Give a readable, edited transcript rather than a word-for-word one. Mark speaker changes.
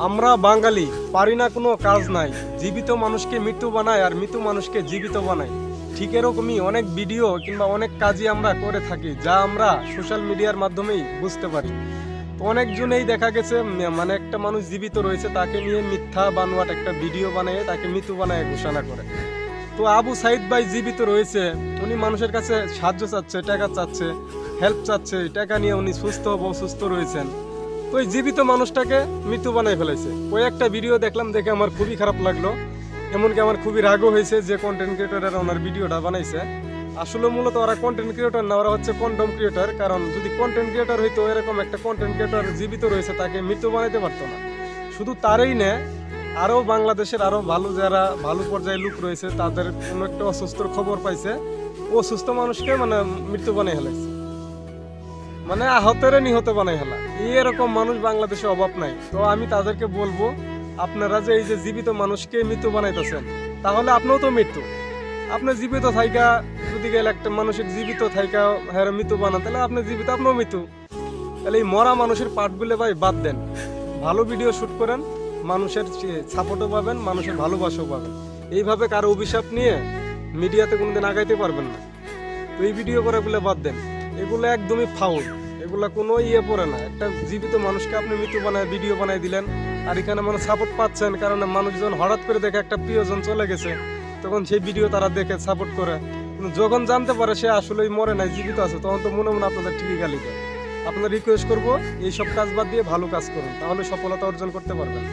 Speaker 1: আমরা বাঙালি পারি না কোনো কাজ নাই, জীবিত মানুষকে মৃত্যু বানায় আর মৃত্যু মানুষকে জীবিত বানায়। ঠিক এরকমই অনেক ভিডিও কিংবা অনেক কাজই আমরা করে থাকি, যা আমরা সোশ্যাল মিডিয়ার মাধ্যমেই বুঝতে পারি। তো অনেকজনেই দেখা গেছে মানে একটা মানুষ জীবিত রয়েছে তাকে নিয়ে মিথ্যা বানোয়াট একটা ভিডিও বানিয়ে তাকে মৃত্যু বানায় ঘোষণা করে। তো আবু সাইদ ভাই জীবিত রয়েছে, উনি মানুষের কাছে সাহায্য চাচ্ছে, টাকা চাচ্ছে, হেল্প চাচ্ছে, টাকা নিয়ে উনি সুস্থ সুস্থ রয়েছেন। তো ওই জীবিত মানুষটাকে মৃত্যু বানাই ফেলেছে। ওই একটা ভিডিও দেখলাম, দেখে আমার খুবই খারাপ লাগলো। এমনকি আমার খুবই রাগও হয়েছে যে কন্টেন্ট ক্রিয়েটরেরা ওনার ভিডিওটা বানাইছে। আসলে মূলত ওরা কন্টেন্ট ক্রিয়েটর না, ওরা হচ্ছে কন্ডম ক্রিয়েটর। কারণ যদি কন্টেন্ট ক্রিয়েটর হইতো, এরকম একটা কন্টেন্ট ক্রিয়েটর জীবিত রয়েছে তাকে মৃত্যু বানাইতে পারতো না। শুধু তারই না, আরও বাংলাদেশের আরও ভালো যারা ভালো পর্যায়ে লোক রয়েছে তাদের কোনো একটা অসুস্থর খবর পাইছে, অসুস্থ মানুষকে মানে মৃত্যু বানিয়ে ফেলাইছে, মানে আহতরে নিহত বানাই ফেলা। এরকম মানুষ বাংলাদেশে অভাব নাই। তো আমি তাদেরকে বলবো, আপনারা যে এই যে জীবিত মানুষকে মৃত্যু বানাইতেছেন, তাহলে আপনিও তো মৃত্যু। আপনি জীবিত থাইকা যদি গেলে একটা মানুষের জীবিত থাইকা হ্যাঁ মৃত্যু বানান, তাহলে আপনি জীবিত, আপনিও মৃত্যু। তাহলে এই মরা মানুষের পার্টগুলো ভাই বাদ দেন, ভালো ভিডিও শ্যুট করেন, মানুষের সাপোর্টও পাবেন, মানুষের ভালোবাসাও পাবেন। এইভাবে কারো অভিশাপ নিয়ে মিডিয়াতে কোনোদিন আগাইতে পারবেন না। তো এই ভিডিও করাগুলো বাদ দেন, এগুলো একদমই ফাউল, এগুলো কোনো পড়ে না। একটা জীবিত মানুষকে আপনি মৃত্যু বানায় ভিডিও বানাই দিলেন, আর এখানে মানুষ সাপোর্ট পাচ্ছেন, কারণ মানুষজন হঠাৎ করে দেখে একটা প্রিয়জন চলে গেছে, তখন সেই ভিডিও তারা দেখে সাপোর্ট করে। কিন্তু যখন জানতে পারে সে আসলেই মরে নাই, জীবিত আছে, তখন তো মনে মনে আপনাদের ঠিকই গালি দেয়। আপনাদের রিকোয়েস্ট করবো, এইসব কাজ বাদ দিয়ে ভালো কাজ করুন, তাহলে সফলতা অর্জন করতে পারবেন।